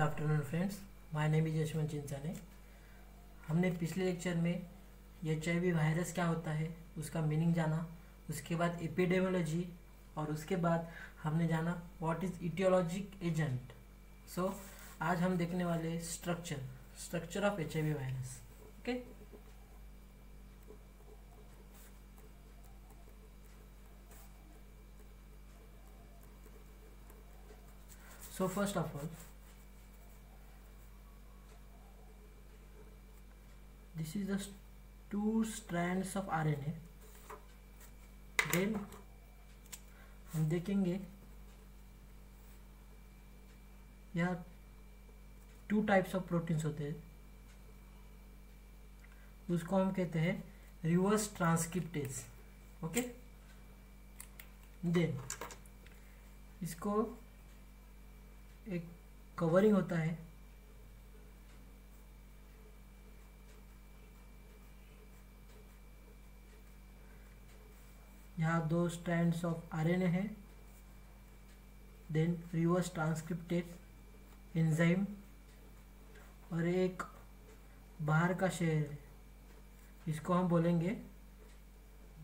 Afternoon friends, my name is Yashwant Chinchane. हमने पिछले lecture में HIV वायरस क्या होता है उसका मीनिंग जाना, उसके बाद एपिडेमियोलॉजी और उसके बाद हमने जाना व्हाट इज इटियोलॉजिक एजेंट। सो आज हम देखने वाले structure of HIV virus. Okay, so first of all, this is the two strands of RNA. Then हम देखेंगे यहाँ टू टाइप्स ऑफ प्रोटीन्स होते हैं, उसको हम कहते हैं रिवर्स ट्रांसक्रिप्टेज। ओके, देन इसको एक कवरिंग होता है, यहाँ दो स्ट्रैंड्स ऑफ RNA है, देन रिवर्स ट्रांसक्रिप्टेज एंजाइम और एक बाहर का शेल है, इसको हम बोलेंगे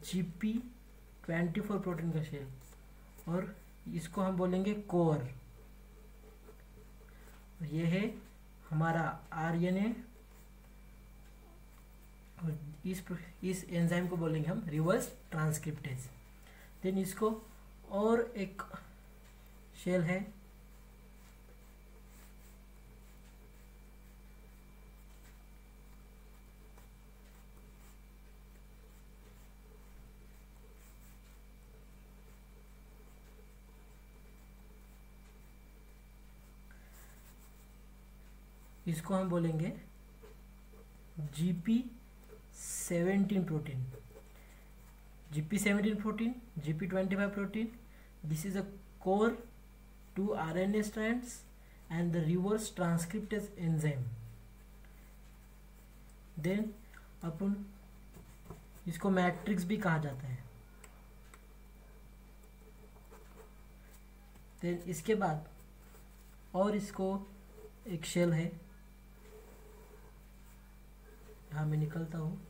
GP24 प्रोटीन का शेल और इसको हम बोलेंगे कोर। ये है हमारा RNA और इस एंजाइम को बोलेंगे हम रिवर्स ट्रांसक्रिप्टेज। देन इसको और एक शेल है, इसको हम बोलेंगे GP17 protein. GP17 protein, GP25 protein, this is a core, two RNA strands and the reverse transcriptase enzyme. Then अपन इसको मैट्रिक्स भी कहा जाता है। देन इसके बाद और इसको एक शेल है, यहाँ मैं निकलता हूँ,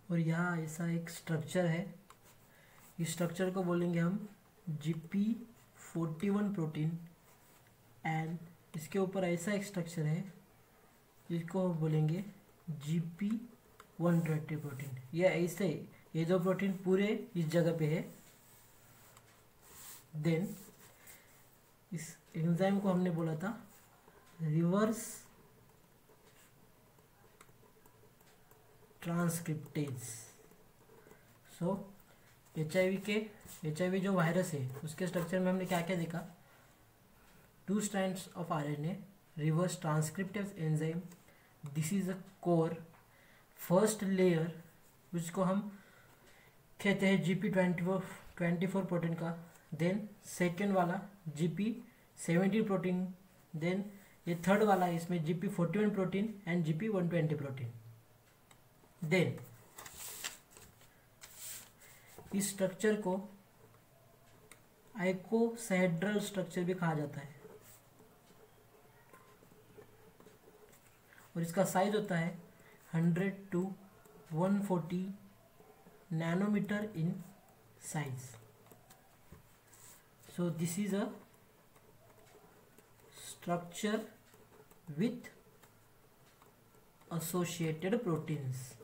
और यहाँ ऐसा एक स्ट्रक्चर है, इस स्ट्रक्चर को बोलेंगे हम GP41 प्रोटीन एंड इसके ऊपर ऐसा एक स्ट्रक्चर है जिसको बोलेंगे GP120 प्रोटीन। ये ऐसे ये दो प्रोटीन पूरे इस जगह पे है। देन इस एंजाइम को हमने बोला था रिवर्स ट्रांसक्रिप्टेज। सो HIV जो वायरस है उसके स्ट्रक्चर में हमने क्या क्या देखा, two strands of RNA, reverse transcriptase enzyme, this is a core, first layer जिसको हम कहते हैं GP24 प्रोटीन का, देन सेकेंड वाला GP17 प्रोटीन, देन ये थर्ड वाला इसमें GP41 protein and GP120 protein. Then इस स्ट्रक्चर को आइकोसाहेड्रल स्ट्रक्चर भी कहा जाता है और इसका साइज होता है 100 to 140 nanometre in size. So this is a structure with associated proteins.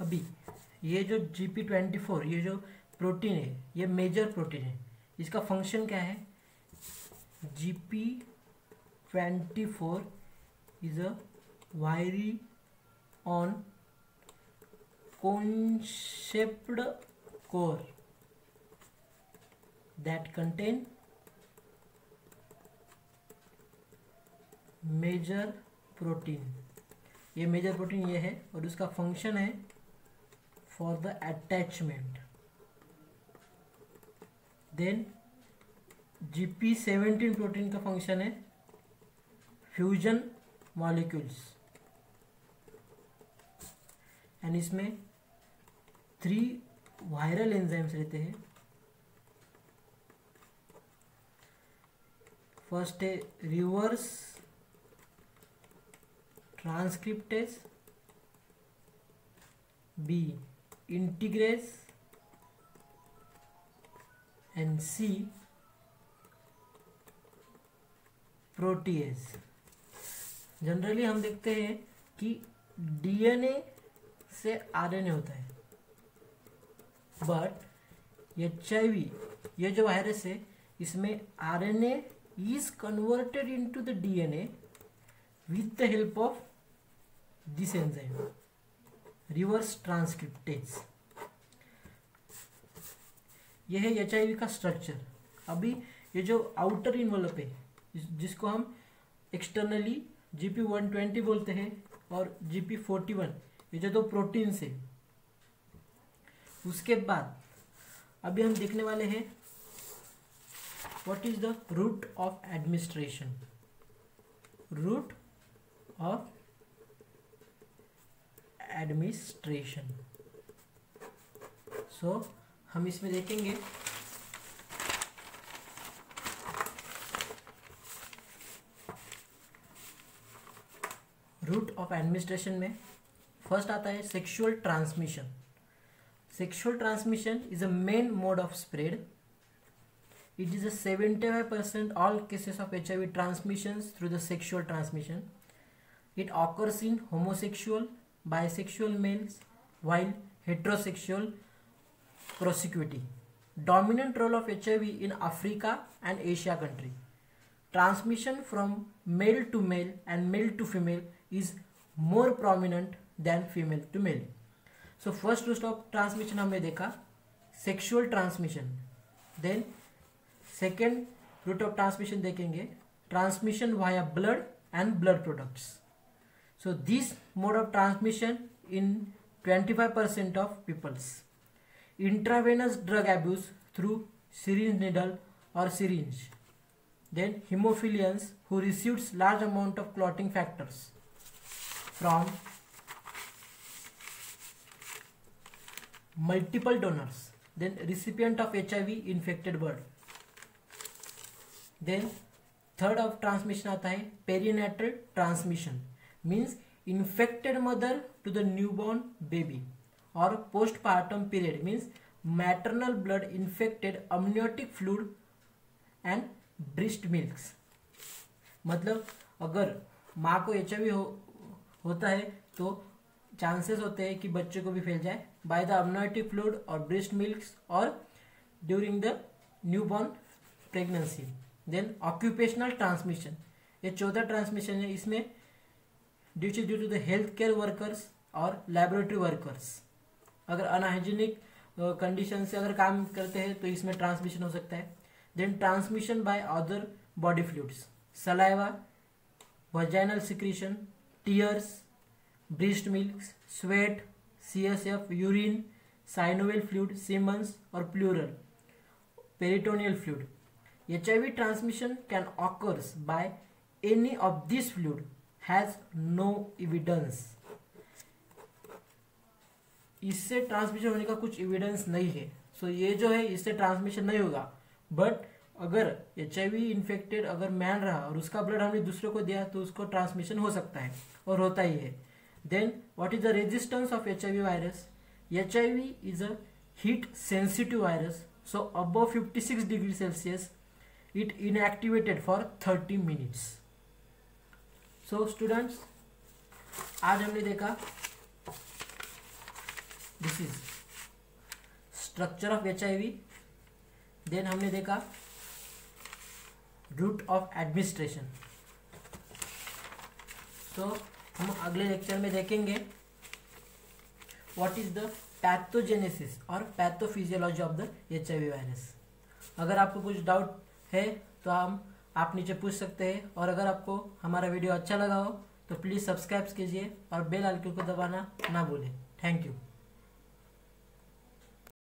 अभी ये जो GP24 ये जो प्रोटीन है ये मेजर प्रोटीन है, इसका फंक्शन क्या है, GP24 is a wiry on cone-shaped core that contain major protein. ये मेजर प्रोटीन ये है और उसका फंक्शन है for the attachment. Then GP17 protein का फंक्शन है फ्यूजन मॉलिक्यूल्स, एंड इसमें 3 वायरल एंजाइम्स रहते हैं। फर्स्ट है reverse transcriptase, B integrase, and C protease. Generally हम देखते हैं कि डीएनए से आरएनए होता है, बट HIV ये जो वायरस है इसमें RNA is converted into the DNA with the help of this enzyme reverse transcriptase। यह है HIV का स्ट्रक्चर। अभी ये जो आउटर इन्वॉल्प है जिसको हम एक्सटर्नली GP120 बोलते हैं और GP41, ये जो 2 प्रोटीन्स है, उसके बाद अभी हम देखने वाले हैं what is the route of administration, route of administration। so हम इसमें देखेंगे रूट ऑफ एडमिनिस्ट्रेशन में फर्स्ट आता है sexual transmission. Sexual transmission is a main mode of spread. It is a 75% all cases of HIV transmissions through the sexual transmission. It occurs in homosexual, bisexual males, while heterosexual promiscuity. Dominant role of HIV in Africa and Asia country. Transmission from male to male and male to female is more prominent than female to male. So first route of transmission हमने देखा sexual transmission. Then second route of transmission देखेंगे transmission via blood and blood products. So this mode of transmission in 25% of peoples. Intravenous drug abuse through syringe needle or syringe. Then hemophilians who receives large amount of clotting factors from multiple donors. Then recipient of HIV infected bird. Then third of transmission आता है perinatal transmission, means infected mother to the newborn baby, और postpartum period means maternal blood infected amniotic fluid and breast milks. मतलब अगर माँ को HIV होता है तो चांसेस होते हैं कि बच्चे को भी फैल जाए बाय द अमनियोटिक फ्लूइड और ब्रेस्ट मिल्क्स और during the newborn pregnancy. Then occupational transmission, ये 14 ट्रांसमिशन है। इसमें due to the health care workers और लैबोरेटरी वर्कर्स अगर अनहाइजीनिक कंडीशन से अगर काम करते हैं तो इसमें ट्रांसमिशन हो सकता है। Then transmission by other body fluids, saliva, vaginal secretion, tears, breast milk, sweat, CSF, urine, synovial fluid, semens और pleural peritoneal fluid. HIV transmission can occurs by any of these fluid has no evidence। इससे transmission होने का कुछ evidence नहीं है। सो ये जो है इससे ट्रांसमिशन नहीं होगा, बट अगर HIV इन्फेक्टेड अगर मैन रहा और उसका ब्लड हमने दूसरे को दिया तो उसको ट्रांसमिशन हो सकता है और होता ही है। Then what is the resistance of HIV virus? HIV is a heat sensitive virus, so above 56 degree Celsius it inactivated for 30 minutes। so students आज हमने देखा this is structure of HIV, then हमने देखा रूट ऑफ एडमिनिस्ट्रेशन। तो हम अगले lecture में देखेंगे व्हाट इज द पैथोजेनेसिस और pathophysiology of the HIV virus. अगर आपको कुछ डाउट है तो आप नीचे पूछ सकते हैं, और अगर आपको हमारा वीडियो अच्छा लगा हो तो प्लीज़ सब्सक्राइब कीजिए और बेल आइकन को दबाना ना भूलें। Thank you.